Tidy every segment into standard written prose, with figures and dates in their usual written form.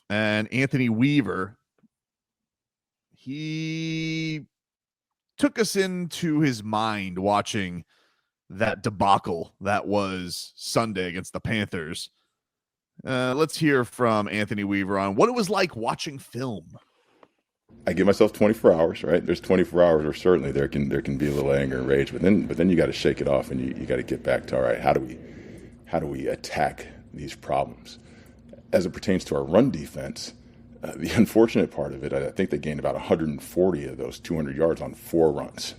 And Anthony Weaver, he took us into his mind watching that debacle that was Sunday against the Panthers. Let's hear from Anthony Weaver on what it was like watching film. I give myself 24 hours, right? There's 24 hours where certainly there can be a little anger and rage, but then you got to shake it off and you got to get back to, all right, how do we attack these problems? As it pertains to our run defense, the unfortunate part of it, I think they gained about 140 of those 200 yards on 4 runs,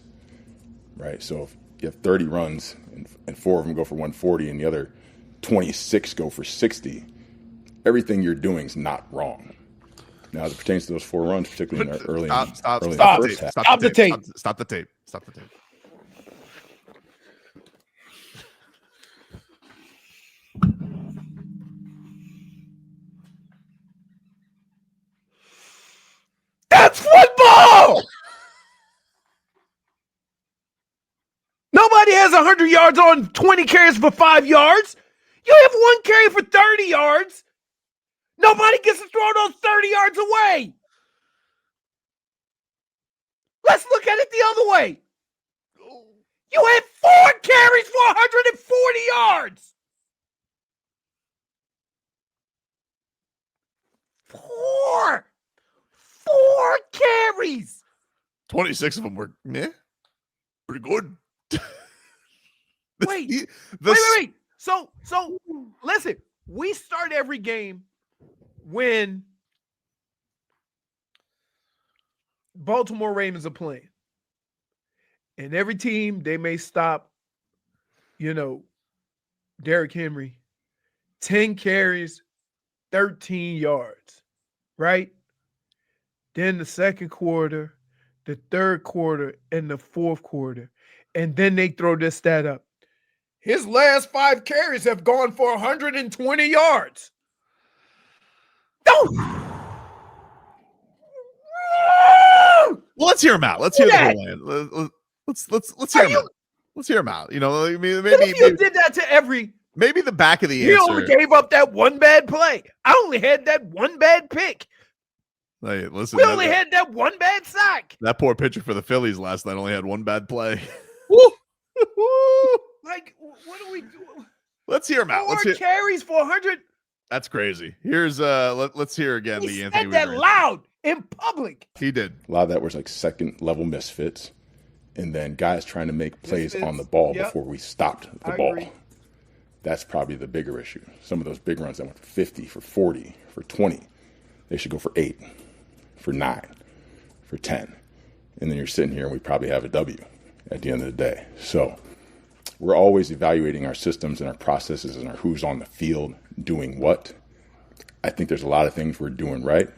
right? So if you have 30 runs and 4 of them go for 140 and the other 26 go for 60, everything you're doing is not wrong. Now, as it pertains to those 4 runs, particularly in our early Stop the tape. Stop the tape. That's football! Nobody has 100 yards on 20 carries for 5 yards. You have 1 carry for 30 yards. Nobody gets to throw those 30 yards away. Let's look at it the other way. You had 4 carries for 140 yards. 4 carries. 26 of them were pretty good. Wait. So listen, we start every game when Baltimore Ravens are playing. And every team, they may stop, Derrick Henry, 10 carries, 13 yards, right? Then the second quarter, the third quarter, and the fourth quarter. And then they throw this stat up. His last 5 carries have gone for 120 yards. Well, let's hear him out. Let's hear the whole land. Let's hear him out. Let's hear him out. Maybe if you did that to every. Maybe the back of the answer. You only gave up that 1 bad play. I only had that 1 bad pick. Hey, listen. We only had that 1 bad sack. That poor pitcher for the Phillies last night only had 1 bad play. Like, what do we do? Let's hear him out. 4 carries for 100. That's crazy. Here's let's hear again he the Anthony said that Weaver. Loud in public. He did. A lot of that was like second level misfits, and then guys trying to make plays on the ball before we stopped the ball. Agree. That's probably the bigger issue. Some of those big runs that went for 50, for 40, for 20, they should go for 8, for 9, for 10. And then you're sitting here and we probably have a W at the end of the day. So we're always evaluating our systems and our processes and our who's on the field doing what. I think there's a lot of things we're doing right.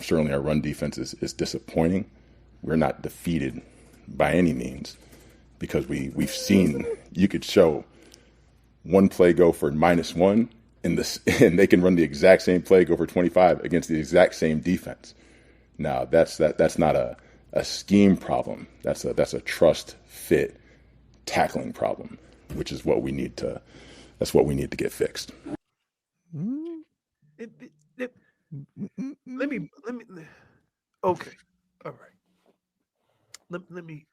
Certainly our run defense is disappointing. We're not defeated by any means because we've seen you could show one play go for -1 and they can run the exact same play, go for 25 against the exact same defense. Now that's not a scheme problem. That's a trust fit tackling problem, which is what we need to get fixed. Let me okay. All right. Let me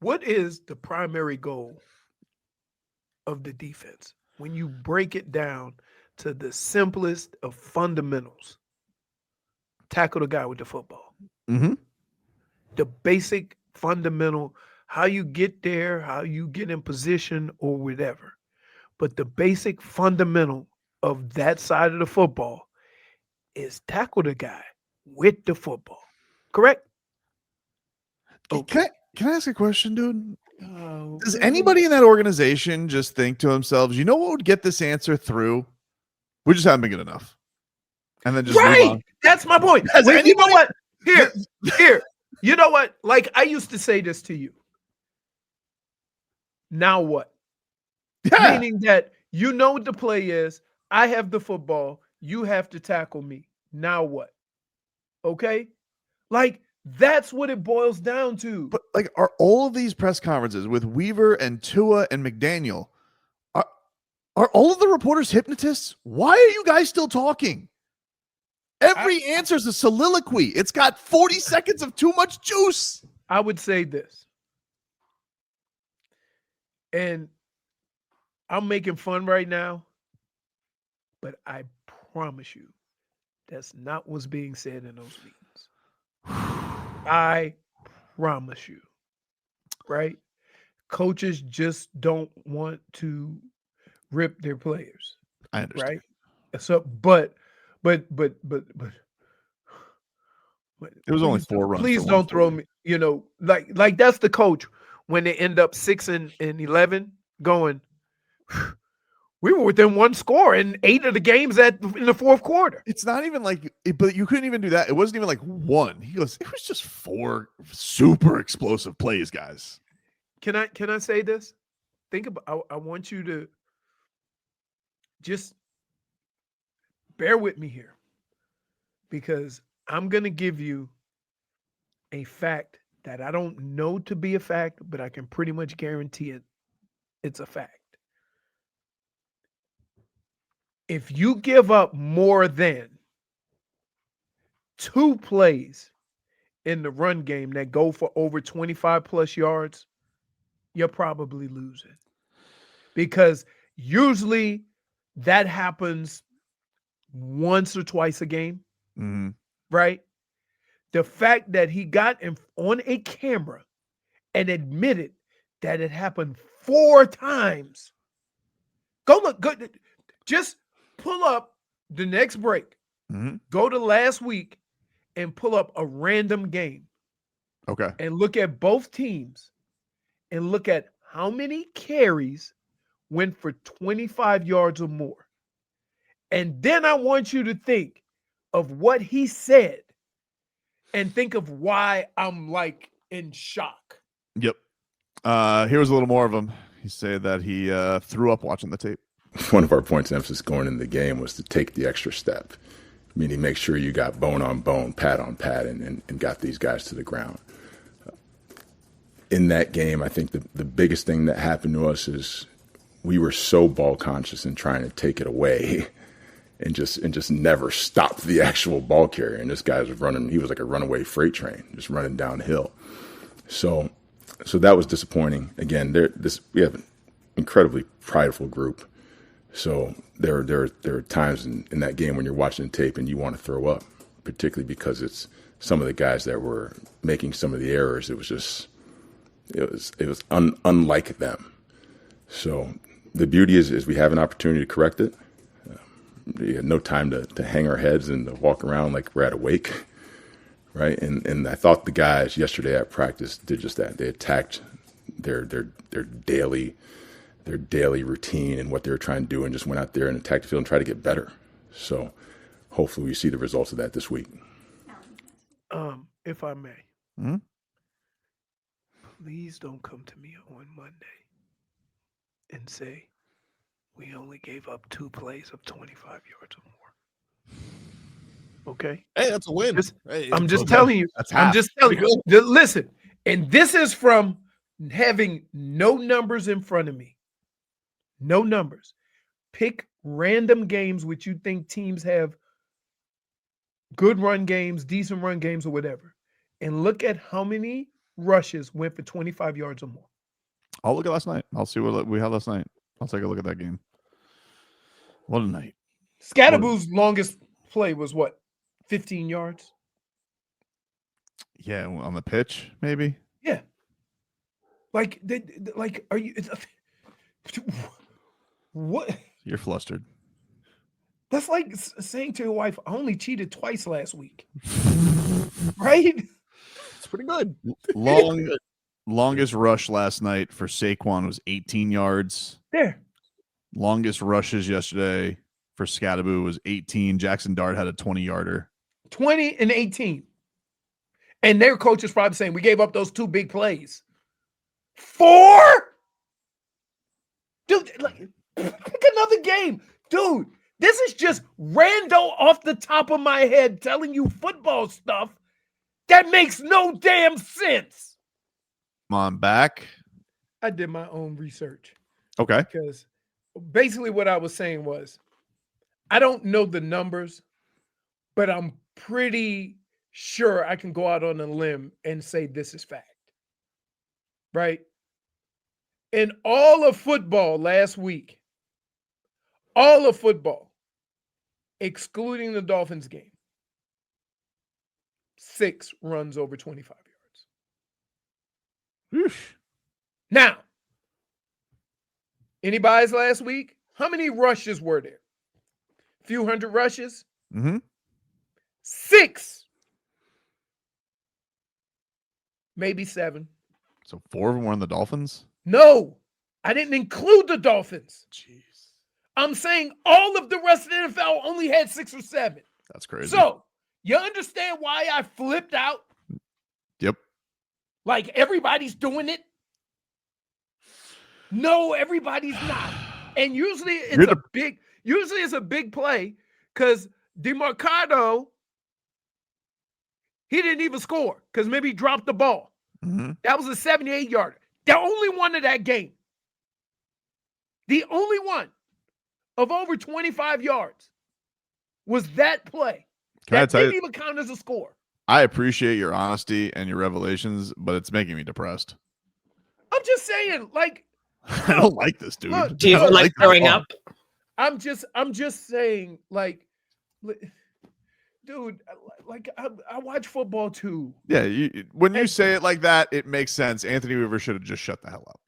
What is the primary goal of the defense when you break it down to the simplest of fundamentals? Tackle the guy with the football. Mm-hmm. The basic fundamental, how you get there, how you get in position or whatever. But the basic fundamental of that side of the football is tackle the guy with the football. Correct? Okay. Can I ask a question, dude? Does anybody in that organization just think to themselves, you know what would get this answer through? We just haven't been good enough. And then just move on. That's my point. Wait, you know what? Here. You know what? Like, I used to say this to you. Now what? Yeah. Meaning that you know what the play is. I have the football. You have to tackle me. Now what? Okay? Like, that's what it boils down to. But like, are all of these press conferences with Weaver and Tua and McDaniel, Are all of the reporters hypnotists? Why are you guys still talking? Every answer is a soliloquy. It's got 40 seconds of too much juice. I would say this, and I'm making fun right now, but I promise you that's not what's being said in those meetings. I promise you, right? Coaches just don't want to rip their players, I understand. right? So, but it was only 4 runs. Please don't throw me. Like that's the coach when they end up 6-11, going, we were within 1 score in 8 of the games in the fourth quarter. It's not even like, but you couldn't even do that. It wasn't even like 1. He goes, it was just 4 super explosive plays, guys. Can I say this? Think about. I want you to just bear with me here, because I'm gonna give you a fact that I don't know to be a fact, but I can pretty much guarantee it's a fact. If you give up more than 2 plays in the run game that go for over 25 plus yards, you're probably losing. Because usually that happens once or twice a game, right? The fact that he got on a camera and admitted that it happened 4 times. Go look. Just pull up the next break. Go to last week and pull up a random game. Okay. And look at both teams and look at how many carries went for 25 yards or more. And then I want you to think of what he said and think of why I'm like in shock. Yep. Here's a little more of him. He said that he threw up watching the tape. One of our points of emphasis going into the game was to take the extra step, meaning make sure you got bone on bone, pad on pad, and got these guys to the ground. In that game, I think the biggest thing that happened to us is we were so ball conscious and trying to take it away and just never stopped the actual ball carrier. And this guy was running, he was like a runaway freight train, just running downhill. So that was disappointing. Again, we have an incredibly prideful group. So there are times in that game when you're watching the tape and you want to throw up, particularly because it's some of the guys that were making some of the errors. It was unlike them. So the beauty is we have an opportunity to correct it. We had no time to hang our heads and to walk around like we're at a wake, right? And I thought the guys yesterday at practice did just that. They attacked their daily routine and what they were trying to do, and just went out there and attacked the field and tried to get better. So hopefully we see the results of that this week. If I may, please don't come to me on Monday and say we only gave up 2 plays of 25 yards or more. Okay? Hey, that's a win. I'm just telling you. I'm just telling you. Listen, and this is from having no numbers in front of me. No numbers. Pick random games which you think teams have good run games, decent run games, or whatever, and look at how many rushes went for 25 yards or more. I'll look at last night. I'll see what we had last night. I'll take a look at that game. What a night. Scatterboo's longest play was what? 15 yards? Yeah, on the pitch, maybe. Yeah. Like, are you... What? You're flustered. That's like saying to your wife, I only cheated twice last week. Right? It's pretty good. Longest rush last night for Saquon was 18 yards. There. Longest rushes yesterday for Scatterboo was 18. Jackson Dart had a 20-yarder. 20 and 18. And their coach is probably saying, we gave up those 2 big plays. 4? Dude, pick another game. Dude, this is just rando off the top of my head telling you football stuff that makes no damn sense. Come on back. I did my own research. Okay. Because basically what I was saying was, I don't know the numbers, but I'm pretty sure I can go out on a limb and say this is fact. Right? In all of football last week, all of football, excluding the Dolphins game, 6 runs over 25 yards. Whew. Now, any buys last week? How many rushes were there? A few hundred rushes? Mm-hmm. 6. Maybe 7. So 4 of them were in the Dolphins? No, I didn't include the Dolphins. Jeez. I'm saying all of the rest of the NFL only had 6 or 7. That's crazy. So, you understand why I flipped out? Yep. Like everybody's doing it? No, everybody's not. And usually it's a big play because DeMarcado, he didn't even score because maybe he dropped the ball. Mm-hmm. That was a 78-yarder. The only one of that game. The only one of over 25 yards was that play. That didn't even count as a score. I appreciate your honesty and your revelations, but it's making me depressed. I'm just saying, like, I don't like this, dude. Look, Do you feel like throwing up? I'm just saying, like, dude, like I watch football too. Yeah, when you say it like that, it makes sense. Anthony Weaver should have just shut the hell up.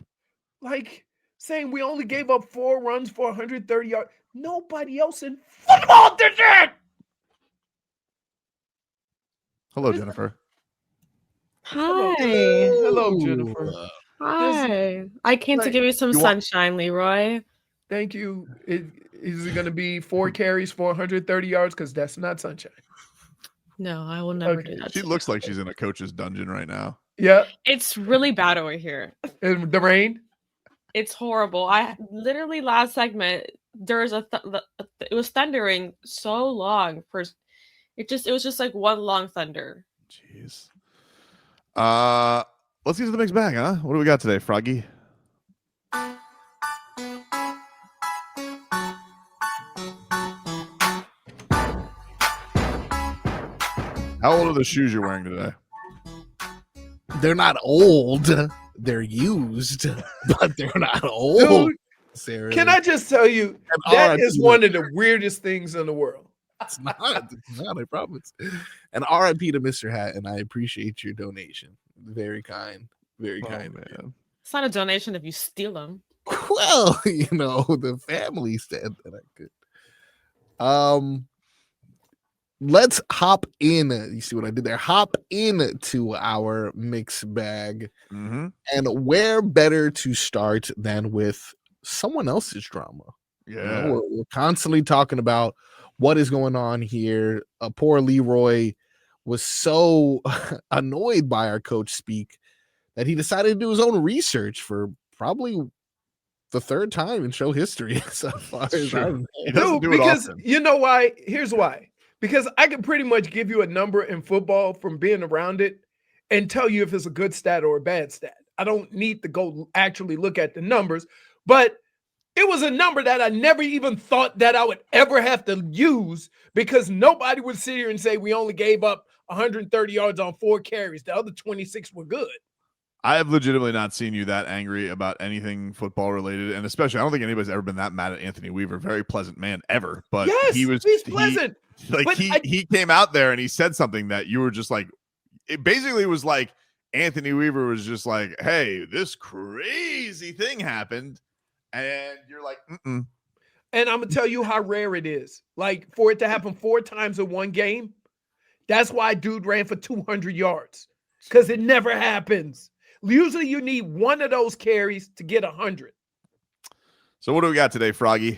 Like saying we only gave up 4 runs for 130 yards. Nobody else in football did that. Hello, Jennifer. Hi. Hello, Jennifer. Hi. I came to like, give you some sunshine, Leroy. Thank you. Is it going to be 4 carries for 130 yards? Because that's not sunshine. No, I will never do that. She looks like she's in a coach's dungeon right now. Yeah. It's really bad over here. And the rain? It's horrible. I literally last segment there's it was thundering so long for it was just like one long thunder. Jeez. Let's get to the mixed bag, huh? What do we got today, Froggy? How old are the shoes you're wearing today? They're not old. They're used, but they're not old. Dude, Sarah. can I just tell you, that is one of the weirdest things in the world. It's not, I promise. And RIP to Mr. Hatton. I appreciate your donation. Very kind. Very kind, man. It's not a donation if you steal them. Well, the family said that I could. Let's hop in. You see what I did there? Hop into our mixed bag. Mm-hmm. And where better to start than with someone else's drama? Yeah. We're constantly talking about what is going on here. Poor Leroy was so annoyed by our coach speak that he decided to do his own research for probably the 3rd time in show history. So far as Dude, because you know why? Here's why. Because I can pretty much give you a number in football from being around it and tell you if it's a good stat or a bad stat. I don't need to go actually look at the numbers, but it was a number that I never even thought that I would ever have to use because nobody would sit here and say we only gave up 130 yards on 4 carries. The other 26 were good. I have legitimately not seen you that angry about anything football related, and especially I don't think anybody's ever been that mad at Anthony Weaver. Very pleasant man ever, but yes, he's pleasant. He came out there and he said something that you were just like, it basically was like Anthony Weaver was just like, hey, this crazy thing happened, and you're like, mm-mm. And I'm gonna tell you how rare it is. Like for it to happen 4 times in one game, that's why dude ran for 200 yards because it never happens. Usually you need one of those carries to get 100. So what do we got today, Froggy?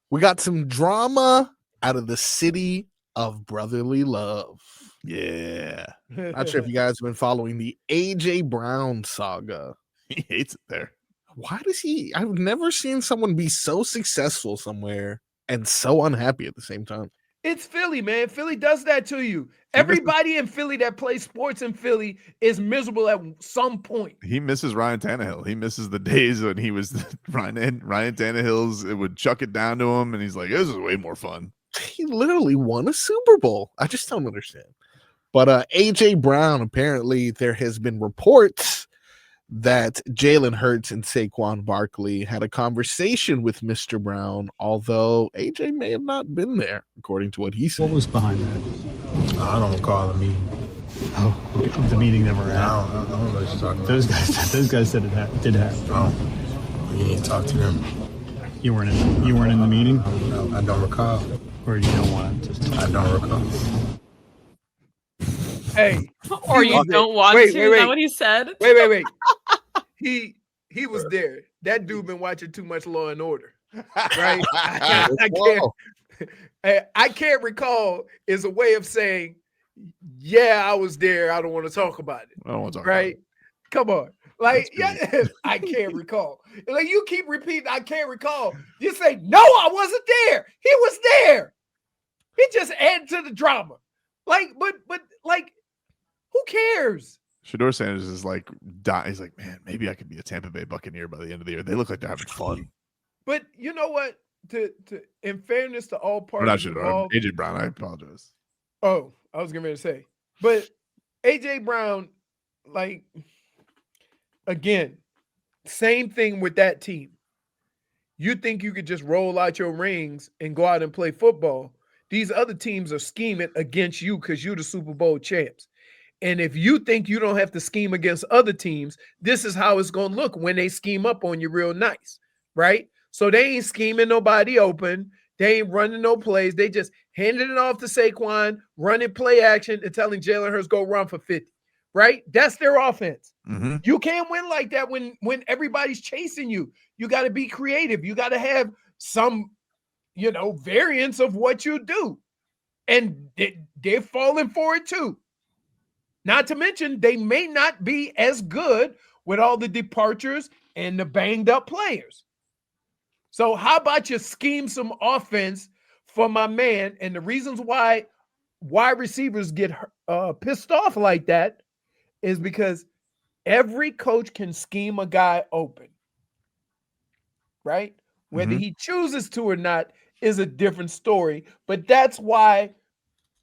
We got some drama out of the city of brotherly love. Yeah. Not sure if you guys have been following the AJ Brown saga. He hates it there. Why does he? I've never seen someone be so successful somewhere and so unhappy at the same time. It's Philly, man. Philly does that to you. Everybody in Philly that plays sports in Philly is miserable at some point. He misses Ryan Tannehill. He misses the days when he was Ryan Tannehill's. It would chuck it down to him, and he's like, "This is way more fun." He literally won a Super Bowl. I just don't understand. But AJ Brown, apparently there has been reports that Jalen Hurts and Saquon Barkley had a conversation with Mr. Brown, although AJ may have not been there, according to what he said. What was behind that? I don't recall the meeting. Oh, the meeting never happened. I don't know what you're talking about. Those guys said it did happen. Oh, you need to talk to them. You weren't in the meeting, No, I don't recall. or you don't want to. I don't recall. Hey, Or you don't want to? Is that what he said? Wait. He was there. That dude been watching too much Law and Order, right? I can't recall is a way of saying, yeah, I was there. I don't want to talk about it. I don't want to talk right? Come on. Like, That's yeah, I can't recall. Like, you keep repeating, I can't recall. You say, no, I wasn't there. He was there. He just added to the drama. Like, but like, who cares? Shador Sanders is like, he's like, man, maybe I could be a Tampa Bay Buccaneer by the end of the year. They look like they're having fun. But you know what? In fairness to all Or not parties Shador, involved, AJ Brown. I apologize. oh, I was going to say, but AJ Brown, like, again, same thing with that team. You think you could just roll out your rings and go out and play football. These other teams are scheming against you because you're the Super Bowl champs. And if you think you don't have to scheme against other teams, this is how it's going to look when they scheme up on you real nice, right? So they ain't scheming nobody open. They ain't running no plays. They just handing it off to Saquon, running play action, and telling Jalen Hurts go run for 50, right? That's their offense. Mm-hmm. You can't win like that when everybody's chasing you. You got to be creative. You got to have some, variance of what you do. And they're falling for it too. Not to mention, they may not be as good with all the departures and the banged up players. So how about you scheme some offense for my man? And the reasons why wide receivers get pissed off like that is because every coach can scheme a guy open, right? Whether he chooses to or not is a different story. But that's why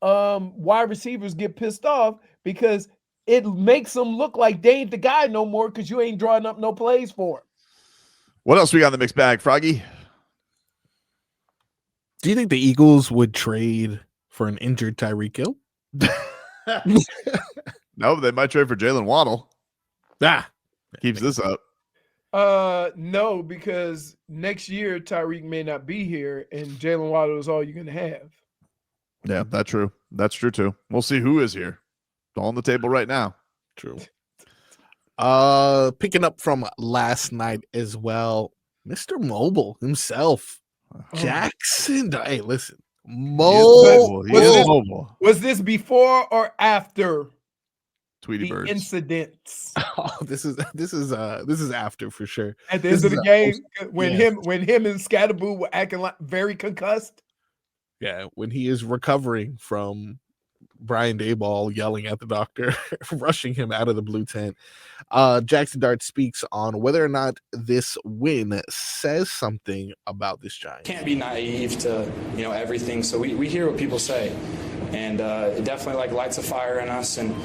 wide receivers get pissed off, because it makes them look like they ain't the guy no more because you ain't drawing up no plays for him. What else we got in the mixed bag, Froggy? Do you think the Eagles would trade for an injured Tyreek Hill? No, they might trade for Jalen Waddle. Keeps this up. No, because next year Tyreek may not be here, and Jalen Waddle is all you're gonna have. Yeah, that's true. That's true too. We'll see who is here. It's all on the table right now. True. Picking up from last night as well, Mr. Mobile himself, Jackson. Hey, listen, Mobile. Was this before or after Tweety the Birds incidents? Oh, this is after for sure. At the end of the game, when him and Scatterboo were acting like very concussed. Yeah, when he is recovering from Brian Daboll yelling at the doctor, rushing him out of the blue tent. Jackson Dart speaks on whether or not this win says something about this Giants. Can't be naive to everything. So we hear what people say, and it definitely lights a fire in us. And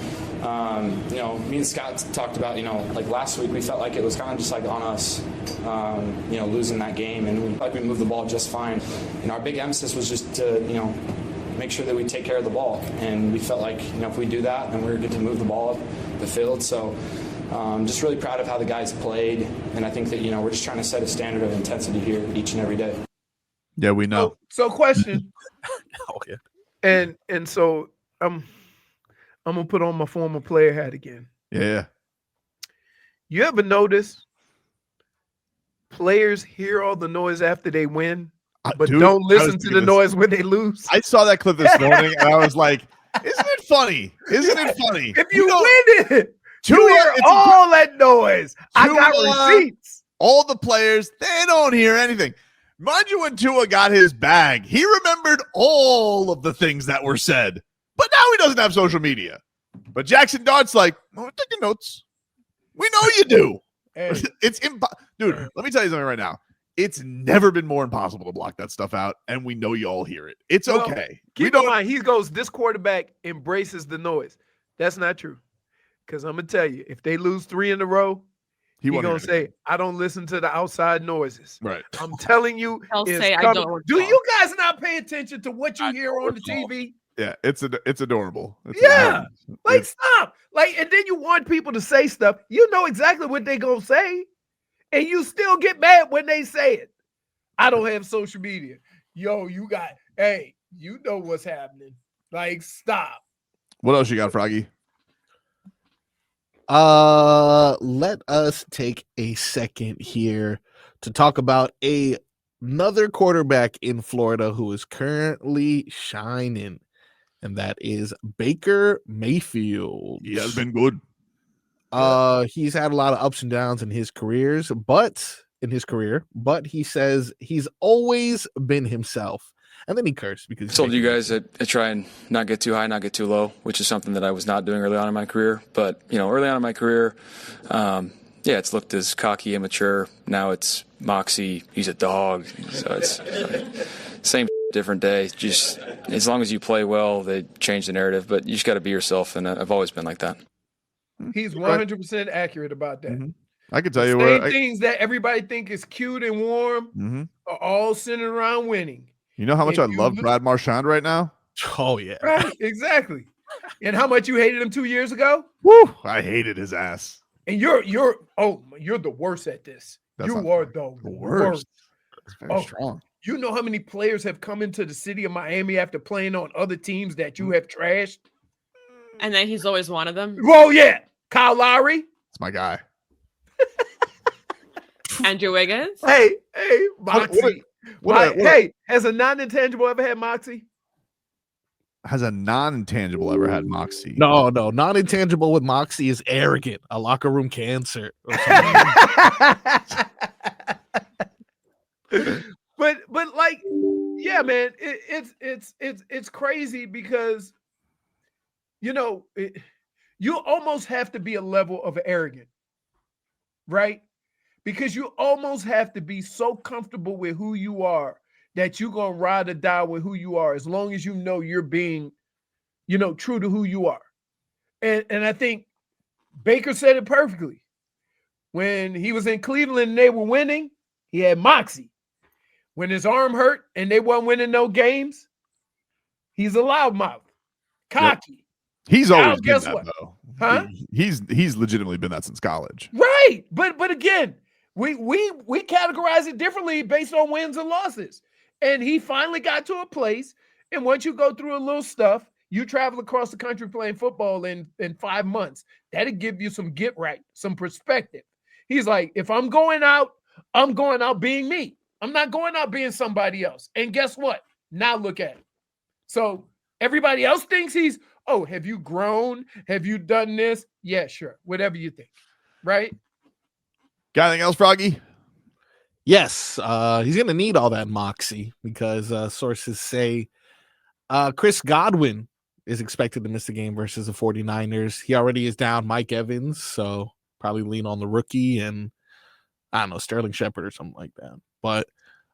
me and Scott talked about last week we felt like it was kind of just on us, losing that game, and we moved the ball just fine. And our big emphasis was just to make sure that we take care of the ball, and we felt like if we do that, then we're good to move the ball up the field. So just really proud of how the guys played, and I think that we're just trying to set a standard of intensity here each and every day. Yeah, we know. So question. Oh, yeah. And so I'm gonna put on my former player hat again. Yeah. You ever notice players hear all the noise after they win, but don't listen to the noise when they lose? I saw that clip this morning, and I was like, isn't it funny? Isn't it funny? If you win it, you hear all that noise. I got receipts. All the players, they don't hear anything. Mind you, when Tua got his bag, he remembered all of the things that were said. But now he doesn't have social media. But Jackson Dart's like, we're taking notes. We know you do. Hey, It's dude, let me tell you something right now. It's never been more impossible to block that stuff out, and we know you all hear it. It's well, okay. Keep in mind, he goes, this quarterback embraces the noise. That's not true. Because I'm going to tell you, if they lose 3 in a row, he's going to say, I don't listen to the outside noises. Right. I'm telling you. He'll it's say, I coming. don't want Do to you guys not pay attention to what you hear on the TV? Yeah, it's adorable. It's Yeah. adorable. Like, stop. Like, and then you want people to say stuff. You know exactly what they're going to say. And you still get mad when they say it. I don't have social media. Yo, hey, you know what's happening. Like, stop. What else you got, Froggy? Let us take a second here to talk about another quarterback in Florida who is currently shining, and that is Baker Mayfield. He has been good. He's had a lot of ups and downs in his career, but he says he's always been himself. And then he cursed because I told you guys that I try and not get too high, not get too low, which is something that I was not doing early on in my career. But, early on in my career, it's looked as cocky, immature. Now it's moxie. He's a dog. So it's same different day. Just as long as you play well, they change the narrative. But you just got to be yourself, and I've always been like that. He's 100% accurate about that. Mm-hmm. I can tell you where things that everybody think is cute and warm mm-hmm. are all centered around winning. You know how much I love Brad Marchand right now? Oh, yeah. Right, exactly. And how much you hated him 2 years ago? Woo! I hated his ass. And you're the worst at this. You are the worst. That's very strong. You know how many players have come into the city of Miami after playing on other teams that you have trashed? And then he's always one of them. Well, yeah. Kyle Lowry. That's my guy. Andrew Wiggins. Hey, Moxie. Hey, has a non-intangible ever had Moxie? Has a non-intangible ever had Moxie? No. Non-intangible with Moxie is arrogant, a locker room cancer. Or but like, yeah, man, it's crazy because you almost have to be a level of arrogant, right? Because you almost have to be so comfortable with who you are that you're going to ride or die with who you are as long as you know you're being, true to who you are. And I think Baker said it perfectly. When he was in Cleveland and they were winning, he had moxie. When his arm hurt and they weren't winning no games, he's a loudmouth, cocky. Yep. He's always been guess that, what? though. Huh? He's legitimately been that since college. Right. But again, we categorize it differently based on wins and losses. And he finally got to a place, and once you go through a little stuff, you travel across the country playing football in 5 months. That'll give you some get right, some perspective. He's like, if I'm going out being me. I'm not going out being somebody else. And guess what? Now look at it. So everybody else thinks have you grown? Have you done this? Yeah, sure. Whatever you think. Right? Got anything else, Froggy? Yes. He's going to need all that moxie because sources say Chris Godwin is expected to miss the game versus the 49ers. He already is down Mike Evans, so probably lean on the rookie and, I don't know, Sterling Shepard or something like that. But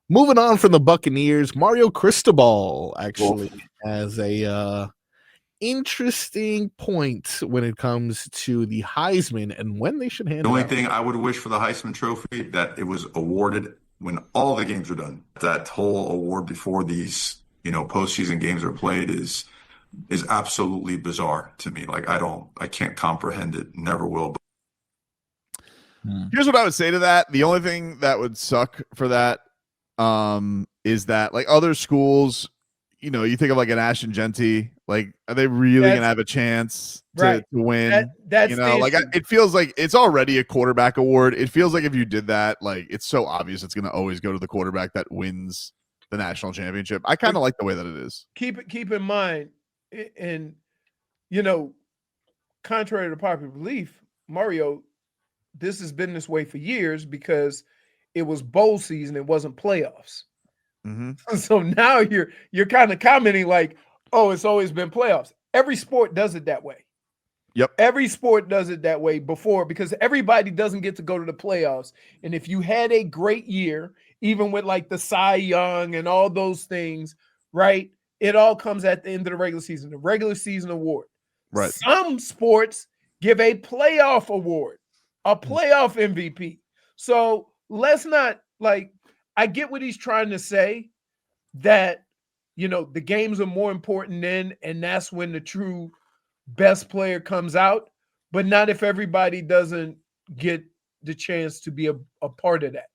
moving on from the Buccaneers, Mario Cristobal actually has a interesting point when it comes to the Heisman and when they should hand it out. The only thing I would wish for the Heisman Trophy, that it was awarded when all the games are done. That whole award before these, postseason games are played is absolutely bizarre to me. Like, I can't comprehend it. Never will. Here's what I would say to that. The only thing that would suck for that is that, like, other schools, you think of like an Ashton Genty, like, are they really going to have a chance to win? That's it feels like it's already a quarterback award. It feels like if you did that, like, it's so obvious it's going to always go to the quarterback that wins the national championship. I kind of like the way that it is. Keep in mind, and contrary to popular belief, Mario, this has been this way for years because it was bowl season, it wasn't playoffs. Mm-hmm. So now you're kind of commenting like, oh, it's always been playoffs. Every sport does it that way. Yep. Every sport does it that way before because everybody doesn't get to go to the playoffs. And if you had a great year, even with like the Cy Young and all those things, right? It all comes at the end of the regular season, the regular season award. Right. Some sports give a playoff award, a playoff MVP. So let's not like, I get what he's trying to say that, the games are more important then, and that's when the true best player comes out, but not if everybody doesn't get the chance to be a part of that.